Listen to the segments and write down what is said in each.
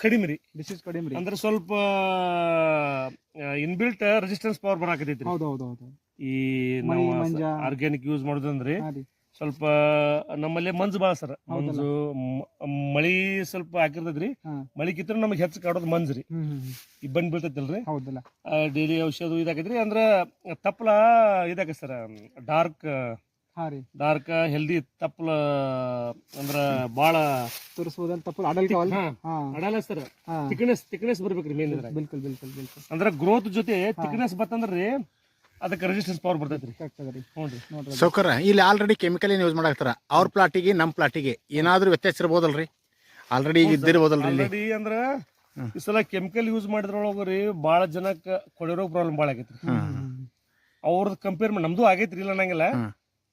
ಕಡಿಮೆ ರೀ. ಡಿಸೀಸ್ ಕಡಿಮೆ ರೀ. ಅಂದ್ರೆ ಸ್ವಲ್ಪ ಇನ್ಬಿಲ್ಟ್ ರೆಸಿಸ್ಟೆನ್ಸ್ ಪವರ್ ಬರಾಕತೈತ್ರಿ. ಹೌದು ಈ ನಾವು ಆರ್ಗ್ಯಾನಿಕ್ ಯೂಸ್ ಮಾಡೋದಂದ್ರೆ ಸ್ವಲ್ಪ ನಮ್ಮಲ್ಲಿ ಮಂಜು ಬಾಳ ಸರ್. ಮಂಜು ಮಳಿ ಸ್ವಲ್ಪ ಹಾಕಿರ್ತೈತ್ರಿ. ಮಳಿ ಕಿತ್ರ ನಮಗೆ ಹೆಚ್ಚು ಕಾಡೋದು ಮಂಜ್ರಿ. ಇಬ್ಬನ್ ಬೀಳ್ತೈತಿಲ್ರಿ. ಡೈಲಿ ಔಷಧ ಇದಾಕೈತ್ರಿ. ಅಂದ್ರ ತಪ್ಪಲ ಇದಾಕ ಸರ್, ಡಾರ್ಕ್ ಹೆಲ್ದಿ ತಪ್ಪಲ ಅಂದ್ರ ಬಾಳ ತೋರಿಸಬಹುದಂತ ತಪ್ಪಲ ಅಡಲ್ಲ ಸರ್. ತಿಕ್ನೆಸ್ ಬರ್ಬೇಕ್ರಿ ಮೇನ್. ಅಂದ್ರ ಗ್ರೋತ್ ಜೊತೆ ತಿಕ್ನೆಸ್ ಬತ್ತಂದ್ರಿ ಅದಕ್ಕೆ ರೆಸಿಸ್ಟೆನ್ಸ್ ಪವರ್ ಬರ್ತೈತ್ರಿ. ಸೌಕರ್ ಇಲ್ಲಿ ಆಲ್ರೆಡಿ ಕೆಮಿಕಲ್ ಯೂಸ್ ಮಾಡಾಕ್ತಾರ. ಅವ್ರ ಪ್ಲಾಟಿಗೆ ನಮ್ಮ ಪ್ಲಾಟಿಗೆ ಏನಾದ್ರೂ ವ್ಯತ್ಯಾಸ ಇರ್ಬೋದಲ್ರಿ? ಆಲ್ರೆಡಿ ಇದ್ದಿರ್ಬೋದಲ್ರಿ? ಆಲ್ರೆಡಿ ಅಂದ್ರ ಈ ಸಲ ಕೆಮಿಕಲ್ ಯೂಸ್ ಮಾಡಿದ್ರೊಳಗ್ರಿ ಬಾಳ ಜನಕ್ಕೆ ಕೊಡಿರೋ ಪ್ರಾಬ್ಲಮ್ ಬಾಳ ಆಗೈತ್ರಿ. ಅವ್ರದ್ದು ಕಂಪೇರ್ ಮಾಡಿ ನಮ್ದು ಆಗೈತ್ರಿ, ಇಲ್ಲ ಅನ್ನಂಗಿಲ್ಲ.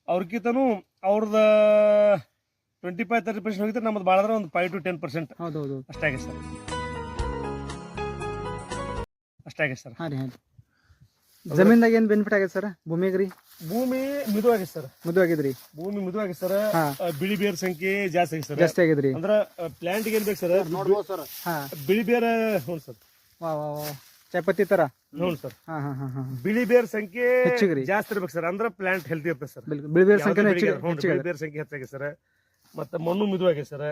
ಅವ್ರಕ್ಕಿಂತನೂ ಅವ್ರದ 25-30% ಹೋಗಿದ್ರೆ ನಮ್ದು ಬಾಳ ಅಂದ್ರೆ ಒಂದು 5 to 10% ಅಷ್ಟಾಗೈತೆ ಸರ್. ಜಮೀನ್ದಾಗ ಏನ್ ಬೆನಿಫಿಟ್ ಆಗೈತೆ ಸರ್ ಭೂಮಿಗ್ರಿ? ಭೂಮಿ ಮಿದು ಆಗೈತೆ ಸರ್. ಭೂಮಿ ಮಿದು ಆಗೈತೆ ಸರ್. ಬಿಳಿ ಬೇರ್ ಸಂಖ್ಯೆ ಜಾಸ್ತಿ ಆಗಿದ್ರಿ. ಅಂದ್ರ ಪ್ಲಾಂಟ್ ಏನ್ ಬೇಕು ಸರ್? ನೋಡ್ಬೋದು ಸರ್, ಬಿಳಿ ಬೇರ್. ಹ್ಞೂ ಸರ್, ಚಾಪತ್ತಿ ತರ. ಹ್ಞೂ ಸರ್, ಬಿಳಿ ಬೇರ್ ಸಂಖ್ಯೆ ಜಾಸ್ತಿ ಇರ್ಬೇಕು ಸರ್. ಅಂದ್ರ ಪ್ಲಾಂಟ್ ಹೆಲ್ತಿ ಇರ್ತದೆ ಸರ್. ಬಿಳಿ ಬೇರ್ ಸಂಖ್ಯೆ ಹೆಚ್ಚಾಗೈತೆ ಸರ್. ಮತ್ತೆ ಮಣ್ಣು ಮಿದು ಆಗೈತೆ ಸರ್.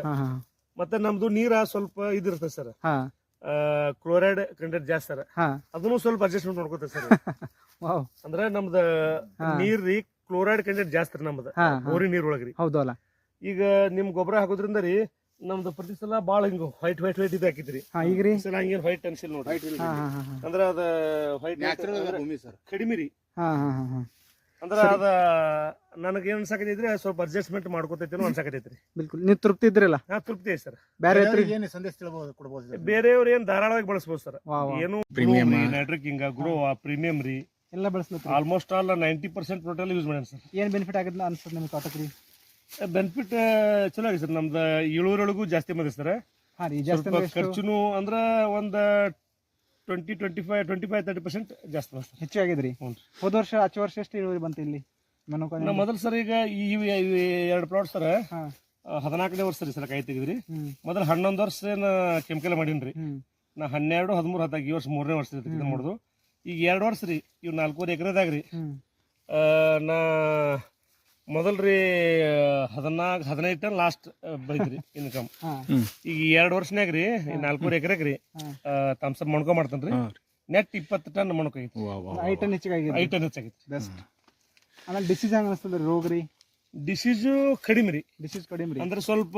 ಮತ್ತೆ ನಮ್ದು ನೀರ ಸ್ವಲ್ಪ ಇದಿರ್ತದೆ ಸರ್, ಕ್ಲೋರೈಡ್ ಕಂಟೆಂಟ್ ಜಾಸ್ತಿ ಸರ್. ಅದನ್ನು ಸ್ವಲ್ಪ ಅಡ್ಜಸ್ಟ್ಮೆಂಟ್ ಮಾಡ್ಕೋತ ಸರ್. ಅಂದ್ರ ನಮ್ದ ನೀರ್ರಿ ಕ್ಲೋರೈಡ್ ಕಂಟೆಂಟ್ ಜಾಸ್ತಿ ರೀ ನಮ್ದು ಬೋರಿ ನೀರ್ ಒಳಗ್ರಿ. ಹೌದಲ್ಲ. ಈಗ ನಿಮ್ ಗೊಬ್ಬರ ಹಾಕೋದ್ರಿಂದ ರೀ ನಮ್ದು ಪ್ರತಿ ಸಲ ಬಾಳ ಹಿಂಗ ವೈಟ್ ಇದು ಹಾಕಿದ್ರಿ. ಈಗ್ರಿ ಸಲ ಹಂಗೇನ್ ವೈಟ್ ಅನ್ಸಿಲ್ ನೋಡ್ರಿ. ಅಂದ್ರ ಅದ ವೈಟ್ ಕಡಿಮೆ ರೀ. ಅಂದ್ರ ಅದ ನನಗೆ ಏನ್ ಅನ್ಸಾಕತೈತ್ರಿ, ಸ್ವಲ್ಪ ಅಡ್ಜಸ್ಟ್ಮೆಂಟ್ ಮಾಡ್ಕೋತೈತಿ ಅನ್ಸಾಕತೈತ್ರಿ. ಬಿಲ್ಕುಲ್. ನೀವು ತೃಪ್ತಿ ಇದ್ರಲ್ಲ? ತೃಪ್ತಿ ಐತಿ ಸರ್. ಬೇರೆಯವ್ರು ಏನ್ ಧಾರಾಳವಾಗಿ ಬಳಸಬಹುದು ಸರ್. ಏನು ನೈಟ್ರಿಕಿಂಗ್, ಗ್ರೋವಾ, ಪ್ರೀಮಿಯಂ ರೀ ಎಲ್ಲ ಬಳಸ್ಬೇಕು. ಆಲ್ಮೋಸ್ಟ್ ಆಲ್ 90% ಟೋಟಲ್ ಯೂಸ್ ಮಾಡ್ಯಾನ ಸರ್. ಏನ್ ಬೆನಿಫಿಟ್ ಆಗದ ಅನ್ಸುತ್ತೆ ನಿಮ್ಗೆ ತೋಟಕ್ರಿ? ಬೆನಿಫಿಟ್ ಚಲೋ ಆಗಿದೆ ಸರ್. ನಮ್ದು ಇಳುವರಿಯೊಳಗೂ ಜಾಸ್ತಿ ಬಂದಿದೆ ಸರ್. ಖರ್ಚುನು ಅಂದ್ರ ಒಂದ್ 25-30% ಜಾಸ್ತಿ ಬರ್ತದೆ. ಹೆಚ್ಚು ಆಗಿದ್ರಿ. ಹೋದ ವರ್ಷ ಆಚೆ ವರ್ಷ ಎಷ್ಟು ಇಳುವರಿ ಬಂತು ಇಲ್ಲಿ? ಮೊದಲು ಸರ್ ಈಗ ಈ 2 ಪ್ಲಾಟ್ ಸರ್ 14ನೇ ವರ್ಷ ಸರ್ ಸಲ ಕಾಯಿ ತೆಗಿದ್ರಿ. ಮೊದಲು 11 ವರ್ಷ ಕೆಮಿಕಲ್ ಮಾಡೀನ್ರಿ. ನಾ 12, 13, 14 ಈ ವರ್ಷ 3ನೇ ವರ್ಷ ಮಾಡುದು. ಈಗ 2 ವರ್ಷ ರೀ ಇವ್ 4.5 ಎಕರೆದಾಗ್ರಿ. ನಾ ಮೊದಲ್ರಿ 14-15 ಟನ್ ಲಾಸ್ಟ್ ಬೈತ್ರಿ ಇನ್ಕಮ್. ಈಗ 2 ವರ್ಷನ್ಯಾಗ್ರಿ 4.5 ಎಕರೆಗ್ರಿ ತಮ್ಸಪ್ ಮಣ್ಕೊ ಮಾಡ್ತನ್ರಿ. ನೆಟ್ 20 ಟನ್ ಮಣ್ಕೊ ಐತಿ. 5 ಟನ್ ಹೆಚ್ಚಾಗೈತಿ. ಆಮೇಲೆ ಡಿಸೀಸ್ ಹೆಂಗ ಅನಿಸ್ತದ್ರಿ? ರೋಗ ರೀ? ಡಿಸೀಸು ಕಡಿಮೆ ರೀ. ಡಿಸೀಸ್ ಕಡಿಮೆ ರೀ. ಅಂದ್ರೆ ಸ್ವಲ್ಪ